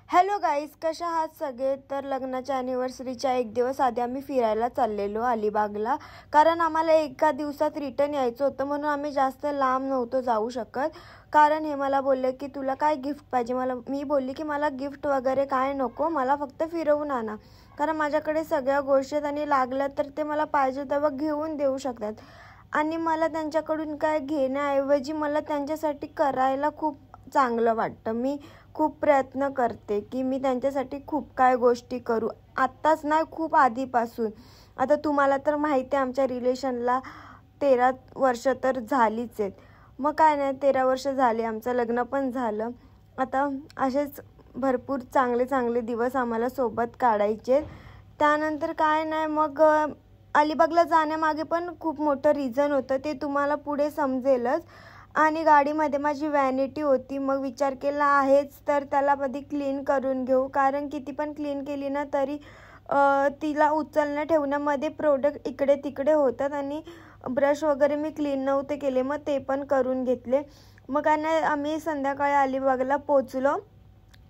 Hello guys, कशा आहात सगळे? तर लग्नाच्या ॲनिव्हर्सरीच्या एक दिवस आधी आम्ही फिरायला चाललेलो अलिबागला, कारण आम्हाला एका दिवसात रिटर्न यायचं होतं. म्हणून आम्ही जास्त लांब नव्हतो जाऊ शकत. कारण हे मला बोलले की तुला काय गिफ्ट पाहिजे. मी बोलली की मला गिफ्ट वगैरे काय नको, मला फक्त फिरवून आणा, कारण माझ्याकडे सगळ्या गोष्टी आणि लागल्या तर ते मला पाहिजे तेव्हा घेऊन देऊ शकतात. आणि मला त्यांच्याकडून काय घेण्याऐवजी मला त्यांच्यासाठी करायला खूप चांगलं वाटतं. मी खूप प्रयत्न करते की मी त्यांच्यासाठी खूप काय गोष्टी करू, आत्ताच नाही खूप आधीपासून. आता तुम्हाला तर माहिती आहे आमच्या रिलेशनला 13 वर्ष तर झालीच आहेत. मग काय नाही, 13 वर्ष झाले, आमचं लग्न पण झालं. आता असेच भरपूर चांगले चांगले दिवस आम्हाला सोबत काढायचे. त्यानंतर काय नाही, मग अलिबागला जाण्यामागे पण खूप मोठं रिझन होतं, ते तुम्हाला पुढे समजेलच. आणि गाडीमध्ये माझी व्हॅनिटी होती. मग विचार केला आहेच तर त्याला कधी क्लीन करून घेऊ, कारण किती पण क्लीन केली ना तरी तिला उचलण्या ठेवण्यामध्ये प्रोडक्ट इकडे तिकडे होतात. आणि ब्रश वगैरे मी क्लीन नव्हते केले, मग ते पण करून घेतले. मग काय आम्ही संध्याकाळी अलिबागला पोचलो,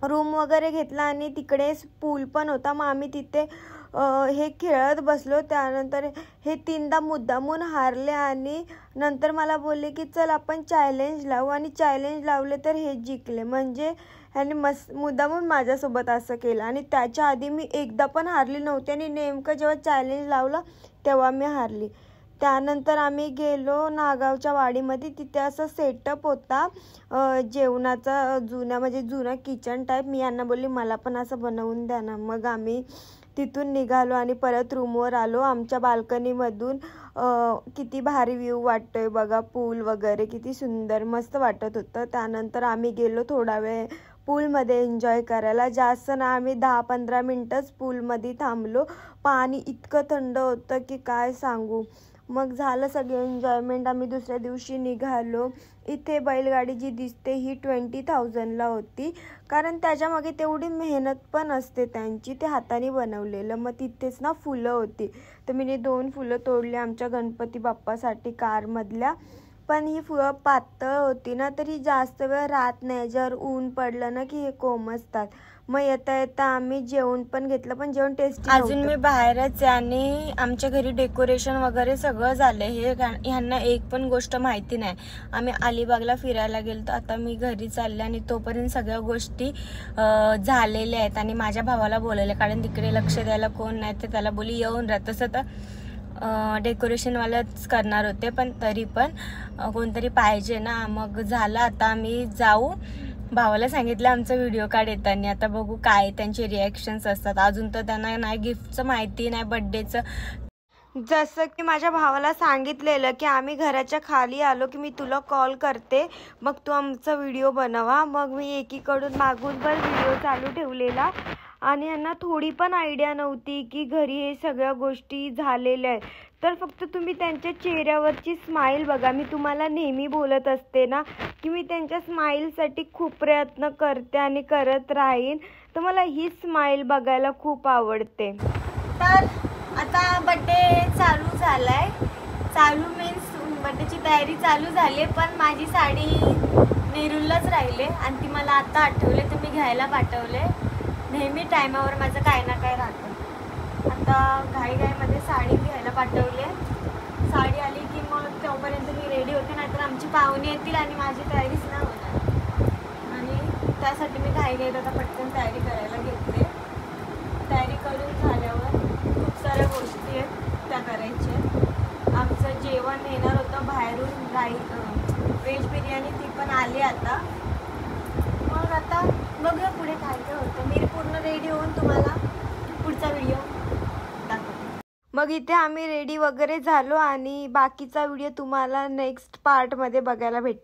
रूम वगैरे घेतला आणि तिकडेच पूल पण होता. मग आम्ही तिथे हे खेळत बसलो. त्यानंतर हे 3दा मुद्दामून हारले आणि नंतर मला बोलले की चल आपण चॅलेंज लावू, आणि चॅलेंज लावले तर हे जिंकले. म्हणजे ह्याने मुद्दामून माझ्यासोबत असं केलं. आणि त्याच्या आधी मी एकदा पण हारली नव्हती आणि नेमकं जेव्हा चॅलेंज लावलं तेव्हा मी हारली. त्यानंतर आम्ही गेलो नागावच्या वाडीमध्ये. तिथे असं सेटअप होता जेवणाचा, जुना किचन टाईप. मी यांना बोलली मला पण असं बनवून द्या ना. मग आम्ही तिथून निघालो आणि परत रूमवर आलो. आमच्या बाल्कनीमधून किती भारी व्ह्यू वाटतोय बघा, पूल वगैरे किती सुंदर मस्त वाटत होतं. त्यानंतर आम्ही गेलो थोडा वेळ पूलमध्ये एन्जॉय करायला. जास्त ना, आम्ही 10-15 मिनटंच पूलमध्ये थांबलो. पाणी इतकं थंड होतं की काय सांगू. मग झालं सगळं एन्जॉयमेंट. आम्ही दुसऱ्या दिवशी निघालो. इथे बैलगाडी जी दिसते ही 20,000ला होती, कारण त्याच्यामागे तेवढी मेहनत पण असते त्यांची, ते हाताने बनवलेलं. मग तिथेच ना फुलं होती, तर मी 2 फुलं तोडली आमच्या गणपती बाप्पासाठी कारमधल्या. पण ही फुलं पातळ होती ना, तरी जास्त वेळ राहत नाही. जर ऊन पडलं ना की हे कोमजतात. मग येता येता आम्ही जेवण पण घेतलं, पण जेवण टेस्टी अजून मी बाहेरच. आणि आमच्या घरी डेकोरेशन वगैरे सगळं झालं. हे ह्यांना एक पण गोष्ट माहिती नाही. आम्ही अलिबागला फिरायला गेलो, तर आता मी घरी चालले आणि तोपर्यंत सगळ्या गोष्टी झालेल्या आहेत. आणि माझ्या भावाला बोलवलं, कारण तिकडे लक्ष द्यायला कोण नाही, तर त्याला बोली येऊन राहत. तसं तर डेकोरेशनवाल्याच करणार होते, पण तरी पण कोणतरी पाहिजे ना. मग झालं, आता आम्ही जाऊ. भावाला सांगितलं आमचा व्हिडिओ काढ येताना. आता बघू काय त्यांचे रिॲक्शन्स असतात. अजून तर त्यांना नाही गिफ्टचं माहिती, नाही बड्डेचं. जसं की माझ्या भावाला सांगितलेलं की आम्ही घराच्या खाली आलो की मी तुला कॉल करते, मग तू आमचा व्हिडिओ बनवा. मग मी एकीकडून मागून पण व्हिडिओ चालू ठेवलेला. आणि यांना थोडी पण आयडिया नव्हती की घरी हे सगळ्या गोष्टी झालेल्या आहेत. तर फक्त तुम्ही त्यांच्या चेहऱ्यावरची स्माईल बघा. मी तुम्हाला नेहमी बोलत असते ना की मी त्यांच्या स्माईलसाठी खूप प्रयत्न करते आणि करत राहीन. तर मला ही स्माईल बघायला खूप आवडते. तर आता बड्डे चालू झालाय. चालू मीन्स बड्डेची तयारी चालू झाली, पण माझी साडी नेरूललाच राहिले आणि ती मला आता आठवले, तर मी घ्यायला पाठवले. नेहमी टायमावर माझं काय ना काय राहतं. आता घाईघाईमध्ये साडी घ्यायला पाठवले. साडी आली की मग तोपर्यंत मी रेडी होते, नाहीतर आमची पाहुणे येतील आणि माझी तयारीच नाही होणार. आणि त्यासाठी मी घाईघाईत आता पटकन तयारी करायला घेतले. तयारी करून झाल्यावर खूप साऱ्या गोष्टी आहेत त्या करायच्या. आमचं जेवण येणार होतं बाहेरून, व्हेज बिर्याणी, ती पण आली आता. मग आता बघूया पुढे काय काय होतं. मी पूर्ण रेडी होऊन तुम्हाला पुढचा व्हिडिओ दाखवते. मग इथे आम्ही रेडी वगैरे झालो आणि बाकीचा व्हिडिओ तुम्हाला नेक्स्ट पार्टमध्ये बघायला भेटेल.